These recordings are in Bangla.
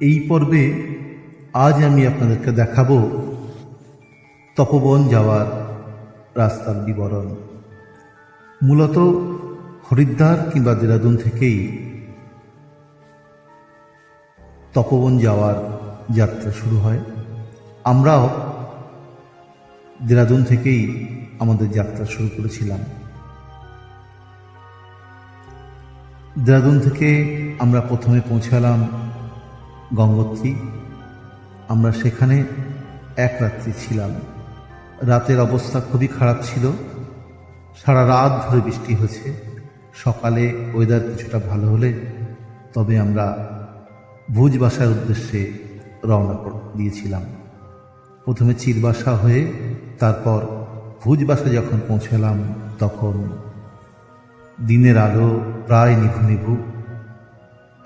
এই পর্বে আজ আমি আপনাদেরকে দেখাবো তপবন যাওয়ার রাস্তার বিবরণ। মূলত হরিদ্বার কিংবা দেরাদুন থেকেই তপবন যাওয়ার যাত্রা শুরু হয়। আমরাও দেরাদুন থেকেই আমাদের যাত্রা শুরু করেছিলাম। দেরাদুন থেকে আমরা প্রথমে পৌঁছালাম গঙ্গোত্রী। আমরা সেখানে এক রাত্রি ছিলাম। রাতের অবস্থা খুবই খারাপ ছিল, সারা রাত ধরে বৃষ্টি হয়েছে। সকালে ওয়েদার কিছুটা ভালো হলে তবে আমরা ভুজবাসার উদ্দেশ্যে রওনা দিয়েছিলাম। প্রথমে চিরবাসা হয়ে তারপর ভুজবাসা যখন পৌঁছালাম তখন দিনের আলো প্রায় নিভু নিভু।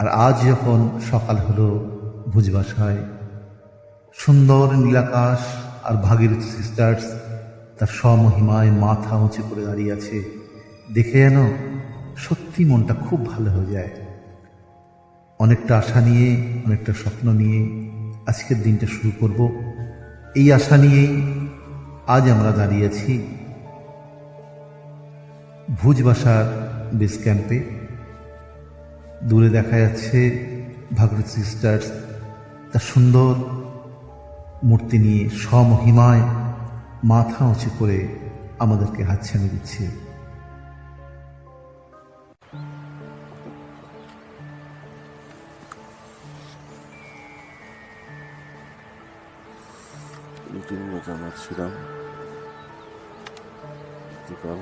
আর আজ যখন সকাল হলো ভুজবাসায় সুন্দর নীলাকাশ আর ভাগীরথী সিস্টার্স তার স্বমহিমায় মাথা উঁচু করে দাঁড়িয়ে আছে। দেখে যেন সত্যি মনটা খুব ভালো হয়ে যায়। অনেকটা আশা নিয়ে, অনেকটা স্বপ্ন নিয়ে আজকের দিনটা শুরু করব। এই আশা নিয়েই আজ আমরা দাঁড়িয়ে আছি ভুজবাসার বেস ক্যাম্পে। দূরে দেখা যাচ্ছে ভাগীরথী সিস্টার্স তার সুন্দর মূর্তি নিয়ে স্বমহিমায় মাথা উঁচু করে আমাদেরকে হাতছানি দিচ্ছে। আমরা ছিলাম বিকাল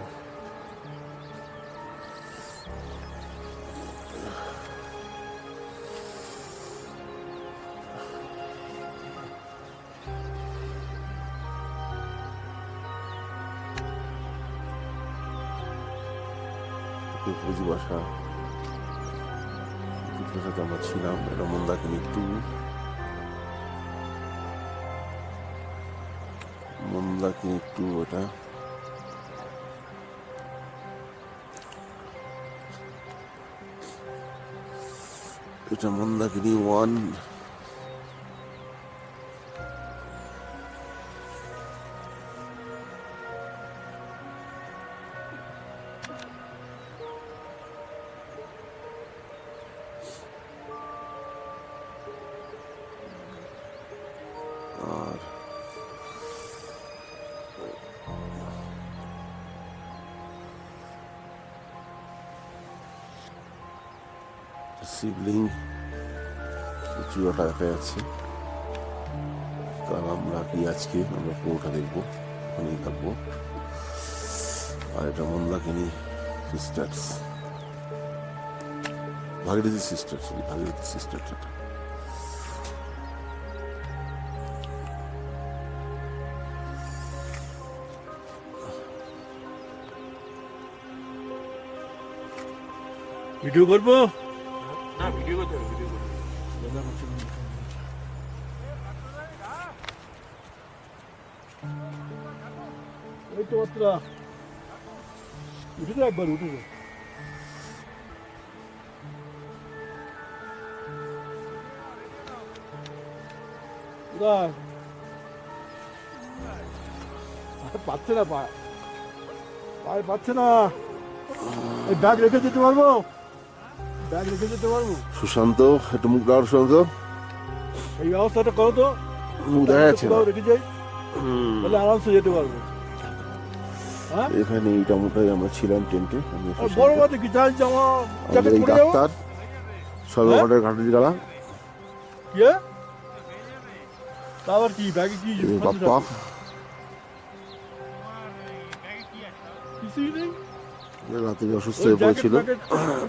ভুজবাসা আমরা ছিলাম। এটা মন্দাকিনী টু, মন্দাকিনী টু। এটা এটা মন্দাকিনী ওয়ান। আর শিবলিঙ্গ চূড়াটা দেখা যাচ্ছে। কারণ আমরা কি আজকে আমরা পুরোটা দেখবো, ওখানেই থাকবো। আর এটা Mandakini sisters, Bhagirathi sisters, Bhagirathi sisters. এটা ভিডিও করবো না, ভিডিও করতে হবে, ভিডিও করতে হবে। এই তো মাত্রা উঠে যাও, একবার উঠে যাও। পাচ্ছে না, পায়ে পাচ্ছে না। এই ব্যাগ রেখে যেতে পারবো, ব্যাগ রেখে যেতে পারবো। সুশান্ত, একটু মুখ দাও সুশান্ত। এই ব্যবস্থাটা করো তো, মুখ দেখা যাচ্ছে না। রেখে যাই, তাহলে আরামসে যেতে পারবো। হ্যাঁ, এখানে এইটা মোটাই আমরা ছিলাম টেন্টে। আর বড় কথা কি জানি, জামা জ্যাকেট পরে যাবো। ডাক্তার সর্বঘাটের ঘাটের জ্বালা কে আবার কি ব্যাগে কি বাপ্পা। কিছুই নেই, রাতে অসুস্থ হয়ে পড়েছিল,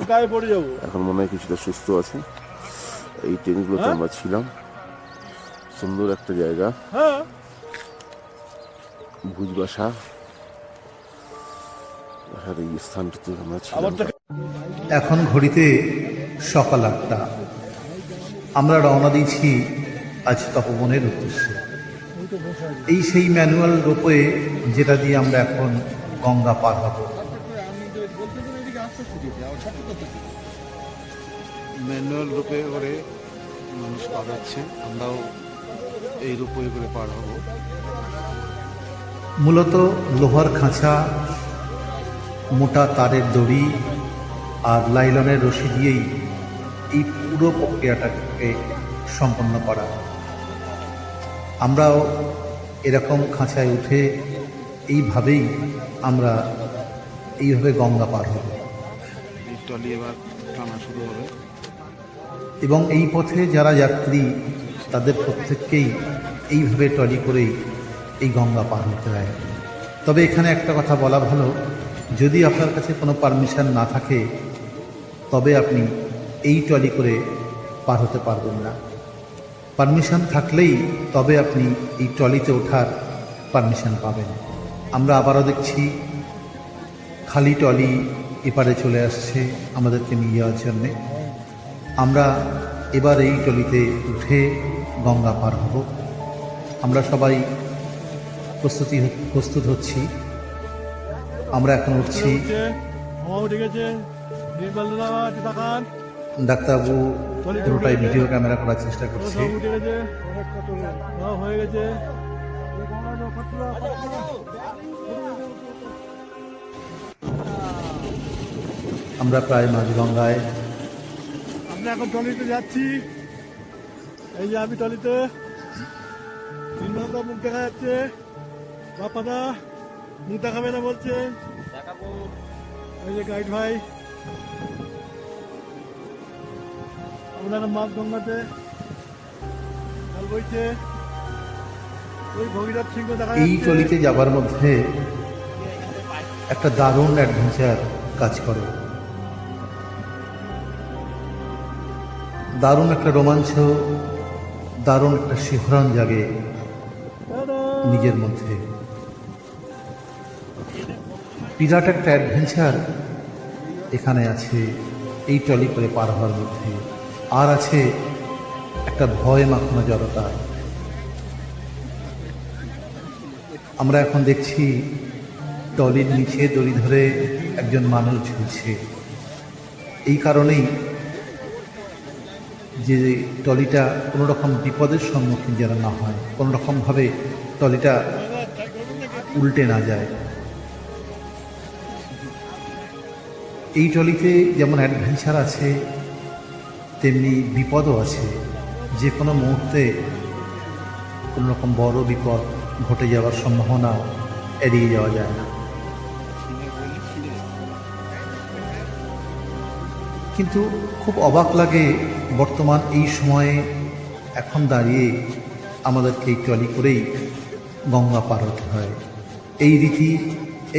গায়ে পড়ে যাবো। এখন মনে হয় কিছুটা সুস্থ আছে। এই টেন্টগুলোতে আমরা ছিলাম। সুন্দর একটা জায়গা, হ্যাঁ, ভুজবাসা। আর এই স্থানটিতে আমরা ছিলাম। এখন ঘড়িতে সকাল 8টা। আমরা রওনা দিয়েছি আজ তপবনের উদ্দেশ্যে। এই সেই ম্যানুয়াল রোপওয়ে যেটা দিয়ে আমরা এখন গঙ্গা পার হব। ম্যানুয়াল রূপে করে মানুষ পার হচ্ছে, আমরাও এই রূপে করে পার হব। মূলত লোহার খাঁচা, মোটা তারের দড়ি আর লাইলনের রশি দিয়েই এই পুরো প্রক্রিয়াটাকে সম্পন্ন করা। আমরাও এরকম খাঁচায় উঠে এইভাবেই আমরা এইভাবে গঙ্গা পার হব এই ট্রলি এবার টানা শুরু হবে। এবং এই পথে যারা যাত্রী তাদের প্রত্যেককেই এইভাবে ট্রলি করেই এই গঙ্গা পার হতে হয়। তবে এখানে একটা কথা বলা ভালো, যদি আপনার কাছে কোনো পারমিশন না থাকে তবে আপনি এই ট্রলি করে পার হতে পারবেন না। পারমিশন থাকলেই তবে আপনি এই ট্রলিতে ওঠার পারমিশন পাবেন। আমরা আবারও দেখছি খালি ট্রলি এপারে চলে আসছে আমাদেরকে নিয়ে যাওয়ার জন্যে। আমরা এবার এই ট্রলিতে উঠে গঙ্গা পার হব। আমরা সবাই প্রস্তুত হচ্ছি। আমরা এখন উঠছি। উঠে গেছে, ডাক্তারবাবু পুরোটাই ভিডিও ক্যামেরা করার চেষ্টা করছে। উঠে গেছে, হয়ে গেছে। আমরা প্রায় মাঝগঙ্গায়। আমরা এখন টলিতে যাচ্ছি। এই যে আমি টলিতে, মুখ দেখা যাচ্ছে। বাপাদা মুখ দেখাবে না বলছে। এই যে গাইড ভাই, আমরা এখন মাছ গঙ্গাতে জল বইছে। ওই ভগীরথ সিংহ দেখা এই ট্রলিতে যাবার মধ্যে একটা দারুণ অ্যাডভেঞ্চার কাজ করে, দারুণ একটা রোমাঞ্চ, দারুণ একটা শিহরণ জাগে নিজের মধ্যে। বিরাট একটা অ্যাডভেঞ্চার এখানে আছে এই ট্রলি করে পার হওয়ার মধ্যে। আর আছে একটা ভয় মাখানো জড়তা। আমরা এখন দেখছি ট্রলির নিচে দড়ি ধরে একজন মানুষ ঝুলছে। এই কারণেই যে ট্রলিটা কোনো রকম বিপদের সম্মুখীন যেন না হয়, কোনো রকমভাবে ট্রলিটা উল্টে না যায়। এই ট্রলিতে যেমন অ্যাডভেঞ্চার আছে তেমনি বিপদও আছে। যে কোনো মুহূর্তে কোনো রকম বড় বিপদ ঘটে যাওয়ার সম্ভাবনা এড়িয়ে যাওয়া যায় না। কিন্তু খুব অবাক লাগে বর্তমান এই সময়ে এখন দাঁড়িয়ে আমাদেরকে এই ট্রলি করেই গঙ্গা পার হতে হয়। এই রীতি,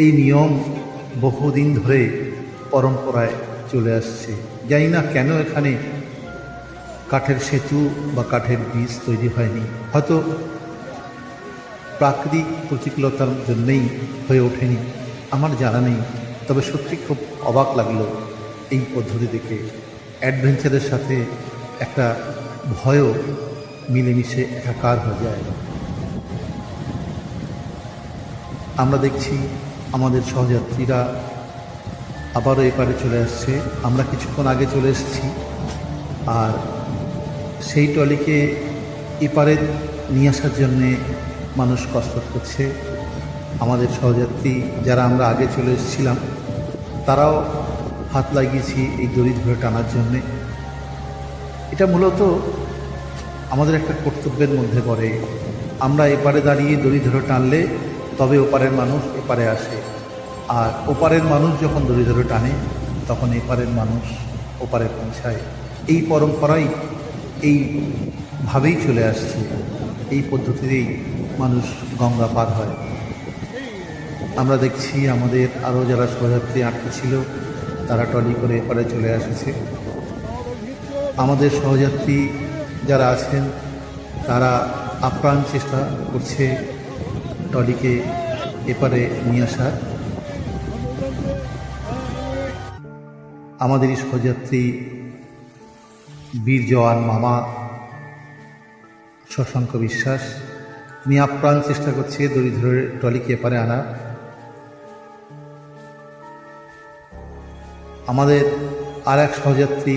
এই নিয়ম বহুদিন ধরে পরম্পরায় চলে আসছে। জানি না কেন এখানে কাঠের সেতু বা কাঠের ব্রিজ তৈরি হয়নি। হয়তো প্রাকৃতিক প্রতিকূলতার জন্যেই হয়ে ওঠেনি, আমার জানা নেই। তবে সত্যি খুব অবাক লাগলো এই পদ্ধতি দেখে। অ্যাডভেঞ্চারের সাথে একটা ভয়ও মিলেমিশে একাকার হয়ে যায়। আমরা দেখছি আমাদের সহযাত্রীরা আবারও এপারে চলে আসছে। আমরা কিছুক্ষণ আগে চলে এসেছি, আর সেই ট্রলিকে এপারে নিয়ে আসার জন্যে মানুষ কসরত করছে। আমাদের সহযাত্রী যারা আমরা আগে চলে এসেছিলাম তারাও হাত লাগিয়েছি এই দড়ি ধরে টানার জন্যে। এটা মূলত আমাদের একটা কর্তব্যের মধ্যে পড়ে। আমরা এপারে দাঁড়িয়ে দড়ি ধরে টানলে তবে ওপারের মানুষ এপারে আসে, আর ওপারের মানুষ যখন দড়ি ধরে টানে তখন এপারের মানুষ ওপারে পৌঁছায়। এই পরম্পরাই এইভাবেই চলে আসছে। এই পদ্ধতিতেই মানুষ গঙ্গা পার হয়। আমরা দেখছি আমাদের আরও যারা সহযাত্রী আটকে ছিল তারা ট্রলি করে এপারে চলে এসেছে। আমাদের সহযাত্রী যারা আছেন তারা আপ্রাণ চেষ্টা করছে ট্রলিকে এপারে নিয়ে আসার। আমাদেরই সহযাত্রী বীর জওয়ান মামা শশাঙ্ক বিশ্বাস, তিনি আপ্রাণ চেষ্টা করছে দড়ি ধরে ট্রলিকে এপারে আনার। আমাদের আর এক সহযাত্রী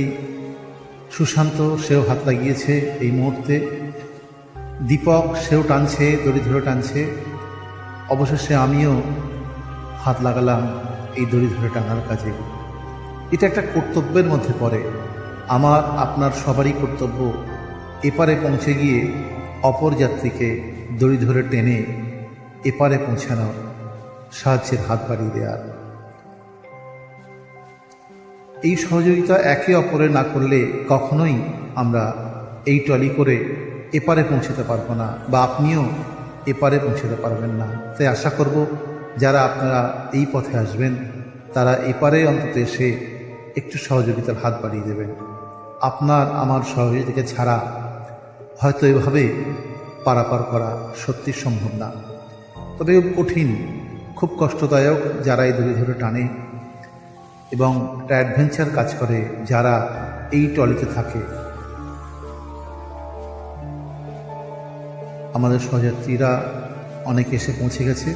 সুশান্ত সেও হাত লাগিয়েছে এই মুহূর্তে, দীপক সেও টানছে, দড়ি ধরে টানছে। অবশেষে আমিও হাত লাগালাম এই দড়ি ধরে টানার কাজে। এটা একটা কর্তব্যের মধ্যে পড়ে। আমার আপনার সবারই কর্তব্য এপারে পৌঁছে গিয়ে অপর যাত্রীকে দড়ি ধরে টেনে এপারে পৌঁছানোর, সাহায্যের হাত বাড়িয়ে দেওয়ার। এই সহযোগিতা একে অপরে না করলে কখনোই আমরা এই ট্রলি করে এপারে পৌঁছতে পারবো না, বা আপনিও এপারে পৌঁছতে পারবেন না। তাই আশা করব যারা আপনারা এই পথে আসবেন তারা এপারে অন্তত এসে একটু সহযোগিতার হাত বাড়িয়ে দেবেন। আপনার আমার সহযোগিতা ছাড়া হয়তো এভাবে পারাপার করা সত্যি সম্ভব না। তবে কঠিন, খুব কষ্টদায়ক যারা এই দড়ি ধরে টানে এবং একটা অ্যাডভেঞ্চার কাজ করে যারা এই ট্রলিতে থাকে। আমাদের সহযাত্রীরা অনেকে এসে পৌঁছে গেছে।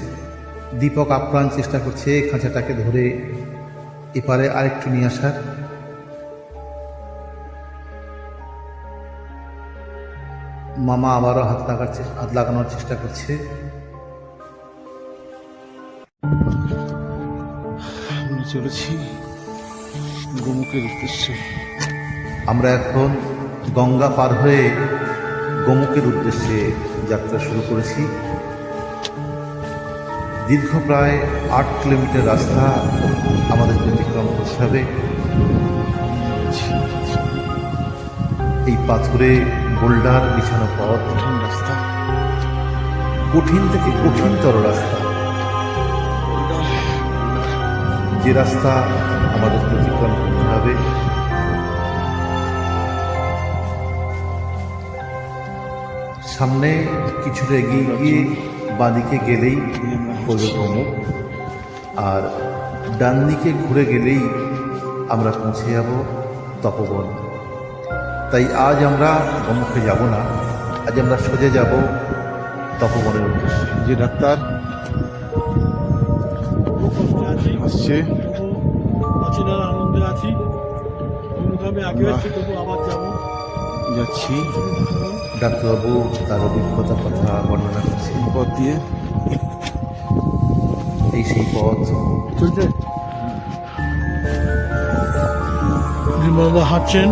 দীপক আপ্রাণ চেষ্টা করছে খাঁচাটাকে ধরে এপারে আরেকটু নিয়ে আসার। মামা আবারও হাত লাগানোর চেষ্টা করছে। আমি চলেছি গোমুখের উদ্দেশ্যে। আমরা এখন গঙ্গা পার হয়ে গোমুখের উদ্দেশ্যে যাত্রা শুরু করেছি। দীর্ঘ প্রায় 8 কিলোমিটার রাস্তা আমাদের অতিক্রম করতে হবে। এই পাথুরে বোল্ডার বিছানো পথ, রাস্তা, কঠিন থেকে কঠিনতর রাস্তা, যে রাস্তা আমাদের অতিক্রম করতে হবে। সামনে কিছুটা এগিয়ে গিয়ে বাঁদিকে গেলেই পড়বে গোমুখ, আর ডান দিকে ঘুরে গেলেই আমরা পৌঁছে যাব তপবন। তাই আজ আমরা গোমুখে যাব না, আজ আমরা সোজা যাব তপবনের উদ্দেশ্যে। যে ডাক্তার আসছে, অচেনার আনন্দে আছি। আমি আগে আমরা আছি, তবু আবার যাবো। যাচ্ছি ডাক্তারবাবু তার অভিজ্ঞতার কথা বর্ণনা করছে। এই পথ দিয়ে। এই সেই পথ, চলছে বাবা হাঁটছেন।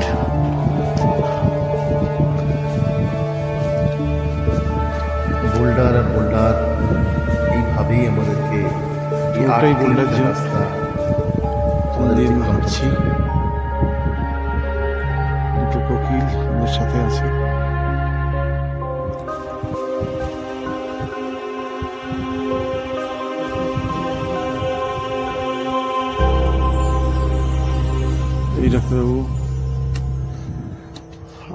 বোল্ডার আর বোল্ডার, এইভাবেই আমাদেরকে এই পুরোটাই 8 বোল্ডার কিলোমিটার যে রাস্তা আমাদের আমাদের অতিক্রম হাঁটছি। দুটো কোকিল আমাদের সাথে আছে। এই ডাক্তারবাবু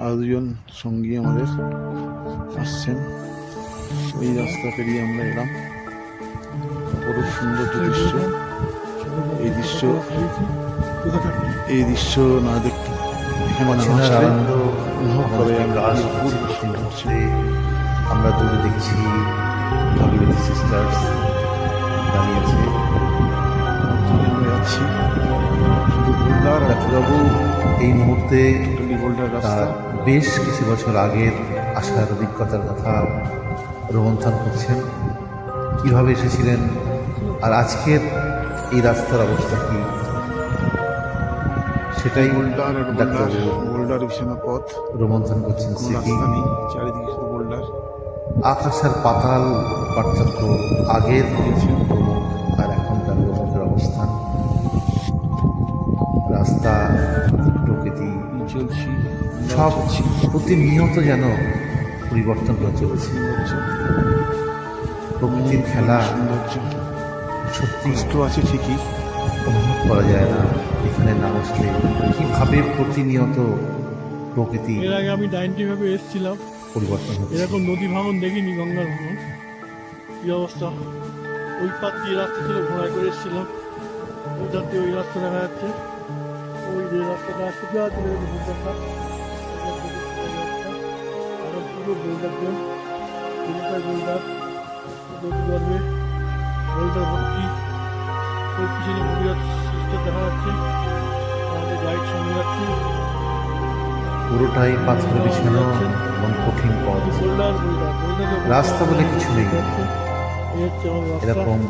আরো দুজন সঙ্গী আমাদের আসছেন। ওই রাস্তা পেরিয়ে আমরা এলাম। বড় সুন্দর দৃশ্য। এই দৃশ্য না দেখতে, এখানে না অচেনার আসলে আনন্দ অনুভব করে আমাদেরকে আমরা গ্রাস অদ্ভুত করছে। পছন্দ হচ্ছে। আমরা দূরে দেখছি ভাগীরথী সিস্টার্স দাঁড়িয়েছে। আমরা যাচ্ছি শুধু বোল্ডার আর ডাক্তারবাবু এই মুহূর্তে টোটালি বোল্ডার রাস্তা। তার বেশ কিছু বছর আগের আসার অভিজ্ঞতার কথা রোমন্থন করছেন। কীভাবে এসেছিলেন আর আজকের এই রাস্তার অবস্থা কী, সেটাই বোল্ডার আর বোল্ডার, ডাক্তারবাবু বোল্ডার বিছানা পথ, রোমন্থন করছেন। কোনো স্মৃতি, রাস্তা নেই, চারিদিকে শুধু বোল্ডার। আকাশ আর পাতাল পার্থক্য, আগের দিয়েছেন গোমুখ আর এখনকার গোমুখের অবস্থান, রাস্তা, প্রকৃতি চলছি সব প্রতিনিয়ত যেন পরিবর্তন হয়ে চলেছে। প্রকৃতির খেলা সৌন্দর্য সত্যি কষ্ট আছে ঠিকই, অনুভব করা যায় না এখানে না আসলে। কীভাবে প্রতিনিয়ত প্রকৃতি এর আগে আমি ডাইনটি ভাবে এসেছিলাম, পরিবর্তন হচ্ছে। এরকম নদী ভাঙন দেখিনি, গঙ্গার ভাঙন। কি অবস্থা! ওই পাত দিয়ে রাস্তা ছিল, ঘোড়ায় করে এসেছিলাম। ওইটার দিয়ে ওই রাস্তা দেখা যাচ্ছে, ওই যে রাস্তাটা সোজা চলে গেছে বোল্ডারটা। আরো পুরো বোল্ডার জোন, বোল্ডার বোল্ডার পারবে, বোল্ডার ভর্তি। ওই পিছনে ভবিষ্যৎ সিস্টার দেখা যাচ্ছে, আমাদের গাইড সঙ্গে যাচ্ছে। পুরোটাই পাথরে বিছানো এবং কঠিন পথ। বোল্ডার রাস্তা বলে কিছু নেই। এই হচ্ছে আমার রাস্তা। এরকম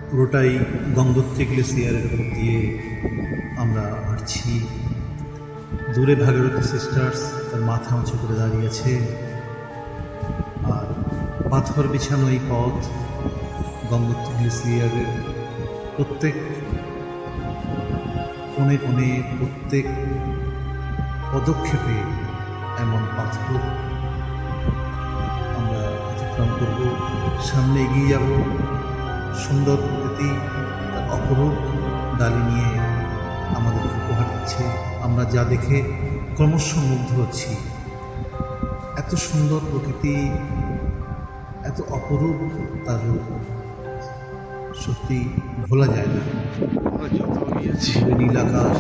পুরোটাই গঙ্গোত্রী গ্লেসিয়ারের উপর দিয়ে আমরা হাঁটছি। দূরে ভাগীরথী সিস্টার্স তার মাথা উঁচু করে দাঁড়িয়েছে, আর পাথর বিছানো এই পথ গঙ্গোত্রী গ্লেসিয়ারের প্রত্যেক কোণে কোণে, প্রত্যেক পদক্ষেপে এমন পাথর আমরা অতিক্রম করব। সামনে এগিয়ে যাব। সুন্দর প্রকৃতি তার অপরূপ ডালি নিয়ে আমাদেরকে উপহার দিচ্ছে। আমরা যা দেখে ক্রমশ মুগ্ধ হচ্ছি। এত সুন্দর প্রকৃতি, এত অপরূপ তার রূপ, সত্যি ভোলা যায় না। আমরা যত গিয়েছি দূরে নীল আকাশ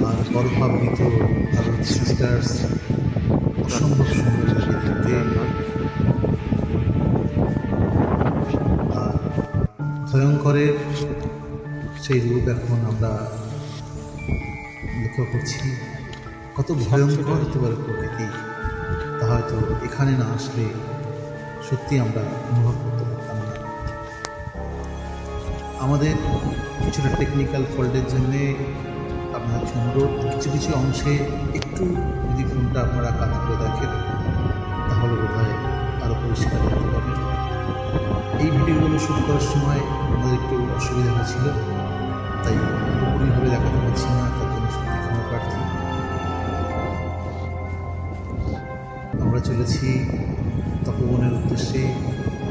আর বরফাবৃত ভারত সিস্টার্স অসম্ভব সুন্দর লাগে দেখতে। আর ভয়ঙ্করের সেই রূপ এখন আমরা লক্ষ্য করছি। কত ভয়ঙ্কর হতে পারে প্রকৃতি, তা হয়তো এখানে না আসলে সত্যি আমরা অনুভব করতে পারতাম না। আমাদের কিছুটা টেকনিক্যাল ফল্টের জন্যে আপনার অনুরোধ, কিছু কিছু অংশে একটু যদি ফোনটা আপনারা কাজ করে দেখেন তাহলে বোধহয় আরও পরিষ্কার দেখতে পাবেন। এই ভিডিওগুলো শুরু করার সময় আমাদের একটু অসুবিধা হয়েছিল, তাই পুরোপুরিভাবে দেখাতে পারছি না, তার জন্য সত্যি ক্ষমা প্রার্থী। আমরা চলেছি তপবনের উদ্দেশ্যে,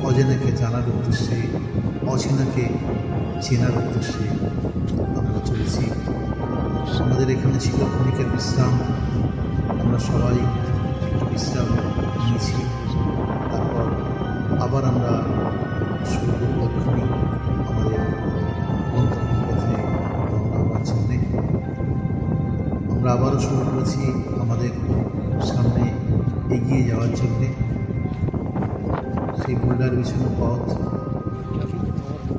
অজেনাকে জানার উদ্দেশ্যে, অচেনাকে চেনার উদ্দেশ্যে আমরা চলেছি। আমাদের এখানে ছিল ক্ষণিকের বিশ্রাম, আমরা সবাই একটু বিশ্রাম নিয়েছি। তারপর আবার আমরা শুরু করব এক্ষুনি আমাদের গন্তব্য পথে রওনা হওয়ার জন্যে। আমরা আবারও শুরু করেছি আমাদের সামনে এগিয়ে যাওয়ার জন্যে। সেই বোল্ডার বিছানো পথ,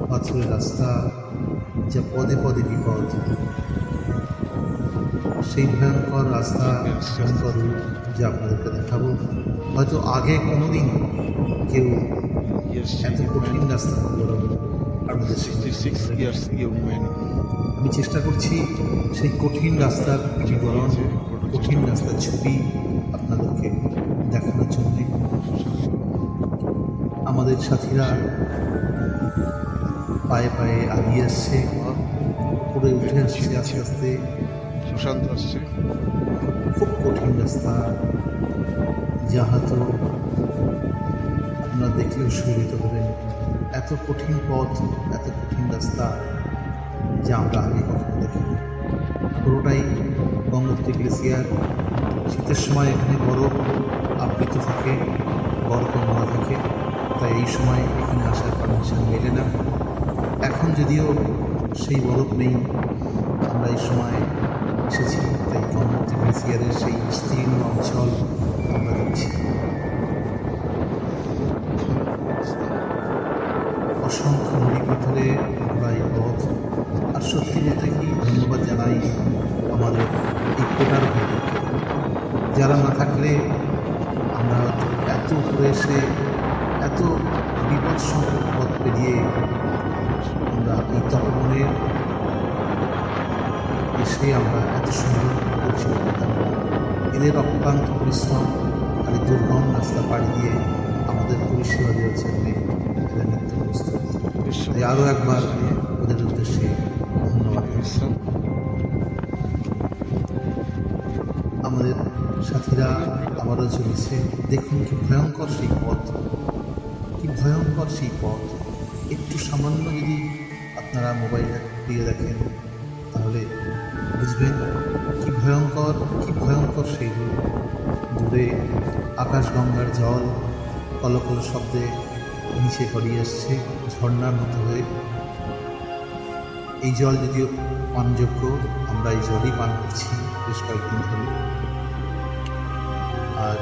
পাথরের রাস্তা, যা পদে পদে বিপদ, সেই ভয়ঙ্কর রাস্তা, ভয়ঙ্কর রূপ যা আপনাদেরকে দেখাবো। হয়তো আগে কোনোদিন কেউ এত কঠিন রাস্তা আমাদের 66 years young man. আমি চেষ্টা করছি সেই কঠিন রাস্তার বিবরণ, কঠিন রাস্তার ছবি আপনাদেরকে দেখানোর জন্যে। আমাদের সাথীরা পায়ে পায়ে আগিয়ে আসছে, উপরে উঠে আসছে আস্তে আস্তে। সুশান্ত আসছে। খুব কঠিন রাস্তা, যা হয়তো আপনারা দেখলেও শিহরিত হবেন। এত কঠিন পথ, এত কঠিন রাস্তা যা আমরা আগে কখনো দেখিনি। পুরোটাই গঙ্গোত্রী গ্লেসিয়ার। শীতের সময় এখানে বরফ আবৃত থাকে, বরফে মোড়া থাকে, তাই এই সময় এখানে আসার পারমিশন মেলে না। এখন যদিও সেই বরফ নেই, আমরা এই সময় এসেছি, তাই গঙ্গোত্রী গ্লেসিয়ারের সেই বিস্তীর্ণ অঞ্চল আমরা দেখছি। অসংখ্য নদী পাথরে ভরা এই পথ। আর সত্যি বলতে কি ধন্যবাদ জানাই আমাদের এই কোটার ভাইদেরকে, যারা না থাকলে আমরা হয়তো এত উপরে এসে এত বিপদসংকুল পথ পেরিয়ে আমরা এই তপবনে এসে আমরা এত সুন্দর পরিষেবা পেতাম না। এদের অক্লান্ত পরিশ্রম আর এই দুর্গম রাস্তা পাড়ি দিয়ে আমাদের পরিষেবা দেওয়ার জন্যে এরা নিত্য প্রস্তুত। তাই আরও একবার ওদের উদ্দেশ্যে ধন্যবাদ। আমাদের সাথীরা আবারও চলেছে। দেখুন কি ভয়ঙ্কর সেই পথ, কি ভয়ঙ্কর সেই পথ। একটু সামান্য যদি আপনারা মোবাইল দিয়ে দেখেন তাহলে বুঝবেন কি ভয়ঙ্কর, কি ভয়ঙ্কর সেই রূপ। দূরে আকাশগঙ্গার জল কলকল শব্দে নিচে গড়িয়ে আসছে ঝর্ণার মতো হয়ে। এই জল যদিও পানযোগ্য, আমরা এই জলই পান করছি বেশ কয়েকদিন ধরে। আর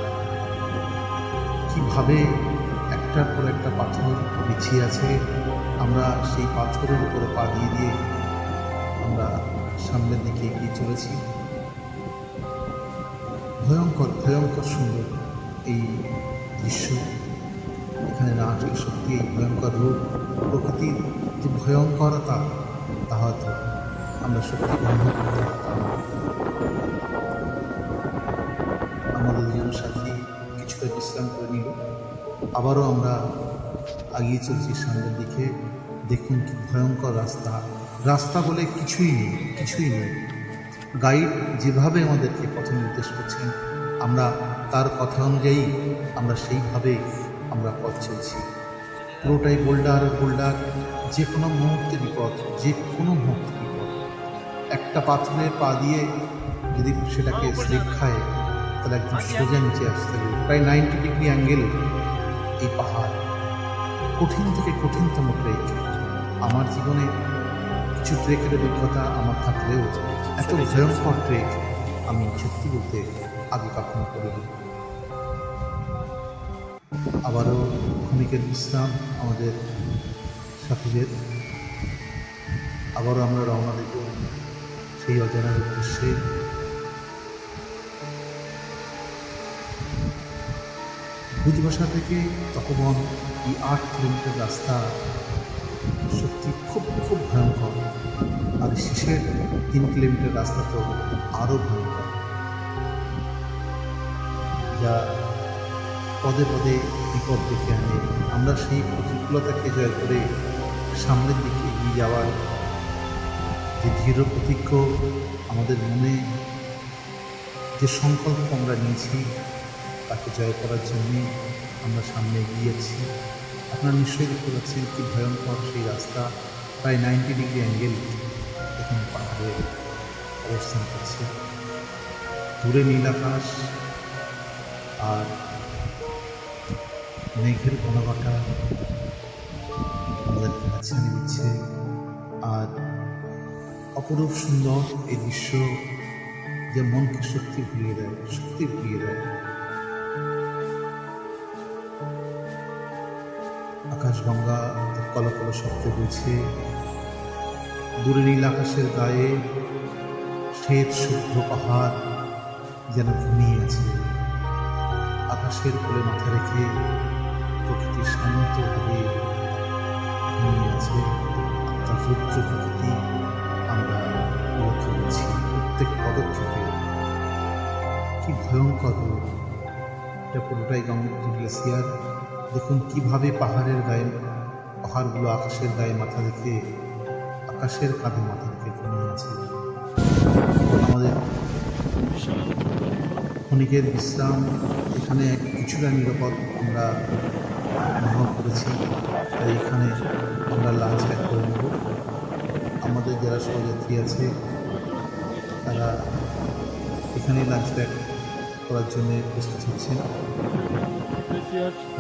কীভাবে একটার পর একটা পাথর বিছিয়ে আছে, আমরা সেই পাথরের উপরে পা দিয়ে দিয়ে আমরা সামনের দিকে এগিয়ে চলেছি। ভয়ঙ্কর ভয়ঙ্কর সুন্দর এই দৃশ্য। এখানে না আসলে সত্যি এই ভয়ঙ্কর রূপ, প্রকৃতির যে ভয়ঙ্করতা, তা হয়তো আমরা সত্যি অনুভব করতে পারতাম না। আমাদের জীবনসাথী কিছুটা বিশ্রাম করে নিল, আবারও আমরা এগিয়ে চলছি সামনের দিকে। দেখুন কি ভয়ঙ্কর রাস্তা, রাস্তা বলে কিছুই নেই, কিছুই নেই। গাইড যেভাবে আমাদেরকে পথ নির্দেশ করছেন, আমরা তার কথা অনুযায়ী আমরা সেইভাবে আমরা পথ চলছি। পুরোটাই বোল্ডার বোল্ডার, যে কোনো মুহূর্তে বিপদ, যে কোনো মুহূর্তে বিপদ। একটা পাথরে পা দিয়ে যদি সেটাকে স্লিপ খায় তাহলে একদম সোজা নিচে আসতে হবে। প্রায় 90 ডিগ্রি অ্যাঙ্গেল এই পাহাড়, কঠিন থেকে কঠিনতম ট্রেক। আমার জীবনে কিছু ট্রেকের অভিজ্ঞতা আমার থাকলেও এত ভয়ঙ্কর ট্রেক আমি সত্যি বলতে আগে কখনো করিনি। আবারও ক্ষণিকের বিশ্রাম আমাদের সাথীদের। আবারও আমরা রওনা দেব সেই অজানার উদ্দেশ্যে। ভুজবাসা থেকে তপবন এই 8 কিলোমিটার রাস্তা সত্যি খুব খুব ভয়ঙ্কর। আর শেষের 3 কিলোমিটার রাস্তা তো আরও ভয়ঙ্কর, যা পদে পদে বিপদ ডেকে আনে। আমরা সেই প্রতিকূলতাকে জয় করে সামনের দিকে এগিয়ে যাওয়ার যে দৃঢ় প্রতিজ্ঞ আমাদের মনে, যে সংকল্প আমরা নিয়েছি, তাকে জয় করার জন্যে আমরা সামনে এগিয়ে যাচ্ছি। আপনারা নিশ্চয়ই দেখতে পাচ্ছেন কি ভয়ঙ্কর সেই রাস্তা। প্রায় 90 ডিগ্রি অ্যাঙ্গেল এখানে পাহাড়ে অবস্থান করছে। দূরে নীল আকাশ আর মেঘের ঘনঘটা আমাদেরকে হাতছানি দিচ্ছে। আর অপরূপ সুন্দর এই দৃশ্য, যে মনকে সত্যি ভুলিয়ে দেয়, সত্যি ভুলিয়ে দেয়। আকাশগঙ্গা কলকল শব্দে বলছে, দূরে নীল আকাশের গায়ে শ্বেত শুভ্র পাহাড় যেন ঘুমিয়ে আছে। আকাশের কোলে মাথা রেখে প্রকৃতি শান্তভাবে ঘুমিয়ে আছে। তার রুদ্র প্রকৃতি আমরা লক্ষ্য করছি প্রত্যেক পদক্ষেপে। কি ভয়ঙ্কর রূপ! এটা পুরোটাই গঙ্গোত্রী গ্লেসিয়ার। দেখুন কিভাবে পাহাড়ের গায়ে, পাহাড়গুলো আকাশের গায়ে মাথা রেখে, আকাশের কাঁধে মাথা রেখে ঘুমিয়ে আছে। আমাদের ক্ষণিকের বিশ্রাম এখানে কিছুটা নিরাপদ আমরা অনুভব করেছি, তাই এখানে আমরা লাঞ্চ ব্যাক করে নেব। আমাদের যারা সহযাত্রী আছে তারা এখানে লাঞ্চ ব্যাক করার জন্য প্রস্তুত হচ্ছেন।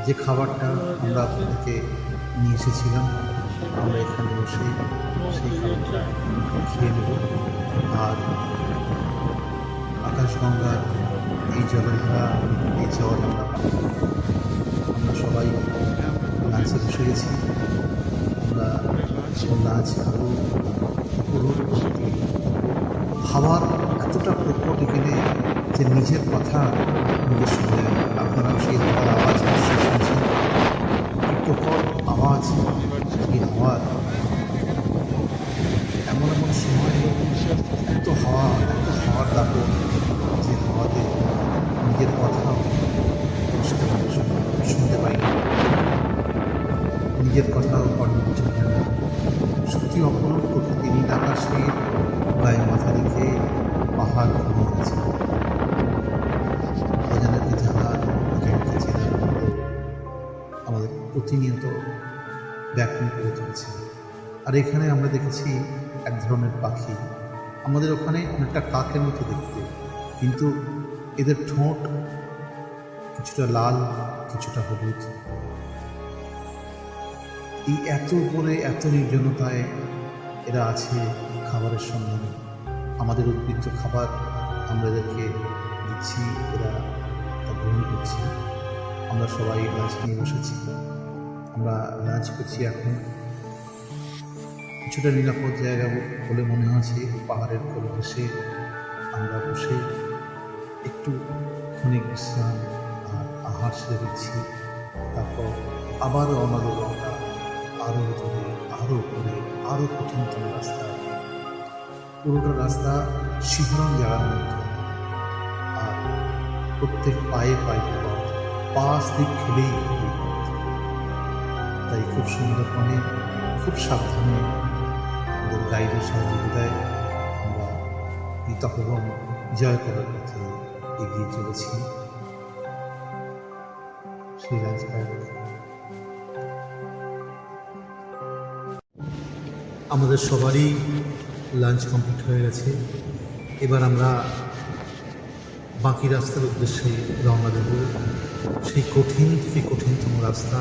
যে খাবারটা আমরা আপনাদেরকে নিয়ে এসেছিলাম, আমরা এখানে বসে সেই খাবারটা খেয়ে নেব। আর আকাশগঙ্গার এই জলের ধারা, এই জল আমরা পাবো। আমরা সবাই লাঞ্চে বসে গেছি। আমরা লাঞ্চ খাবো। হাওয়ার এতটা প্রকট এখানে যে নিজের কথা নিজে শুনে, আপনারাও সেই হাওয়ার আওয়াজ নিশ্চয়ই শুনছেন। কি প্রকট আওয়াজ এই হাওয়ার! এমন এমন সময় এত হাওয়ার দাপট, যে হাওয়াতে নিজের কথাও পরিষ্কারভাবে শুনতে পাই না, নিজের কথাও কর্ণে চলবে না। সত্যি অপরূপ প্রকৃতি। নীল আকাশের গায়ে মাথা রেখে পাহাড় ঘুমিয়ে আছে। অজানাকে জানার, অজানাকে চেনার আনন্দ আমাদের প্রতিনিয়ত ব্যাকুল করে তুলছে। আর এখানে আমরা দেখেছি এক ধরনের পাখি, আমাদের ওখানে অনেকটা কাকের মতো দেখতে, কিন্তু এদের ঠোঁট কিছুটা লাল, কিছুটা হলুদ। এই এত উপরে, এত নির্জনতায় এরা আছে খাবারের সন্ধানে। আমাদের উদ্বৃত্ত খাবার আমরা এদেরকে দিচ্ছি, এরা তা গ্রহণ করছে। আমরা সবাই লাঞ্চ নিয়ে বসেছি, আমরা লাঞ্চ করছি। এখন কিছুটা নিরাপদ জায়গা বলে মনে হয়েছে। পাহাড়ের কোল ঘেঁষে আমরা বসে একটু ক্ষণিক বিশ্রাম আর আহার সেরে দিচ্ছি। তারপর আবার রওনা দেব আমরা আরও দূরে, আরও উপরে, আরও কঠিনতম রাস্তা। পুরোটা রাস্তা শিহরণ জাগানোর মতো, আর প্রত্যেক পায়ে পায়ে পথ, পাশ দিক খেলেই বিপদ। তাই খুব সুন্দরবনে খুব সাবধানে আমাদের গাইডের সহযোগিতায় আমরা এই তপবন জয় করার পথে এগিয়ে চলেছি। শ্রীরাজবাগ আমাদের সবারই লাঞ্চ কমপ্লিট হয়ে গেছে। এবার আমরা বাকি রাস্তার উদ্দেশ্যে রওনা দেব। সেই কঠিন থেকে কঠিনতম রাস্তা,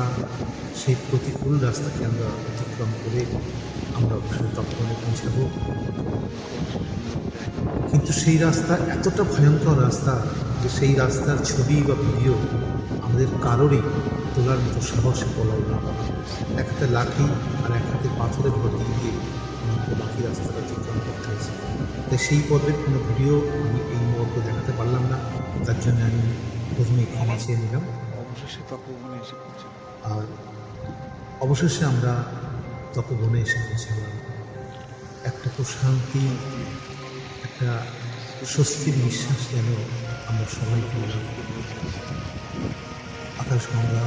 সেই প্রতিকূল রাস্তাকে আমরা অতিক্রম করে আমরা অবশ্যই তপবনে পৌঁছাবো। কিন্তু সেই রাস্তা এতটা ভয়ঙ্কর রাস্তা যে সেই রাস্তার ছবি বা ভিডিও আমাদের কারোরই তোলার মতো সাহসে বলা না। এক হাতে লাঠি আর এক হাতে পাথরে ভর্তি দিয়ে আমাকে বাকি রাস্তাটা অতিক্রম করতে হয়েছে। তাই সেই পর্বের কোনো ভিডিও আমি এই মুহূর্তে দেখাতে পারলাম না, তার জন্য আমি প্রথমেই ক্ষমা চেয়ে নিলাম। অবশেষে তপবনে এসে পৌঁছে আর অবশেষে আমরা তপবনে এসে পৌঁছালাম। একটা প্রশান্তি, একটা স্বস্তির নিঃশ্বাস যেন আমরা সবাই পেলাম। আকাশ গঙ্গা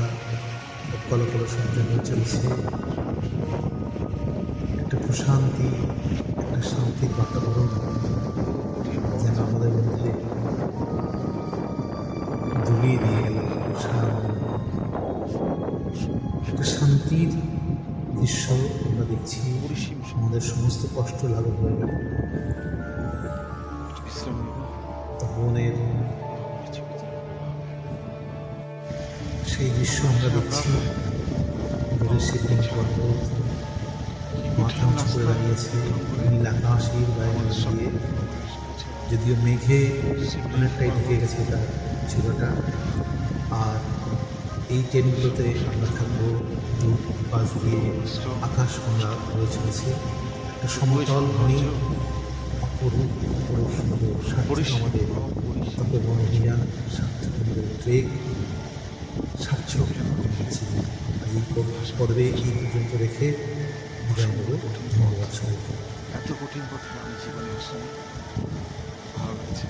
কলকল শব্দ নিয়ে চলছে। একটা প্রশান্তি, একটা শান্তির বাতাবরণ যেন আমাদের মধ্যে দুলিয়ে দিয়ে গেল। সারা মন একটা শান্তির দৃশ্য আমরা দেখছি। আমাদের সমস্ত কষ্ট লাঘব হয়ে গেল। বিশ্রাম নেব। তপবনের সেই দৃশ্য আমরা দেখছি। দূরে শিবলিঙ্গ পর্বত মাথা উঁচু করে দাঁড়িয়েছে নীল আকাশের বাইরে দিয়ে। যদিও মেঘে অনেকটাই ঢেকে গেছে তার চূড়াটা। আর এই ট্রেনগুলোতে আমরা থাকবো দু পাশ দিয়ে আকাশ গঙ্গা হয়ে চলেছে। একটা সমতল ভূমি, অপরূপ অপরূপ সুন্দর। সার্থক আমাদের তপবন অভিযান, সার্থক আমাদের ট্রেক, সার্থক এই পর্বে এই পর্যন্ত রেখে বিদায় নেব। ধন্যবাদ সবাইকে। এত কঠিন পথে আমি জীবনে আসলে ভালো লাগছে।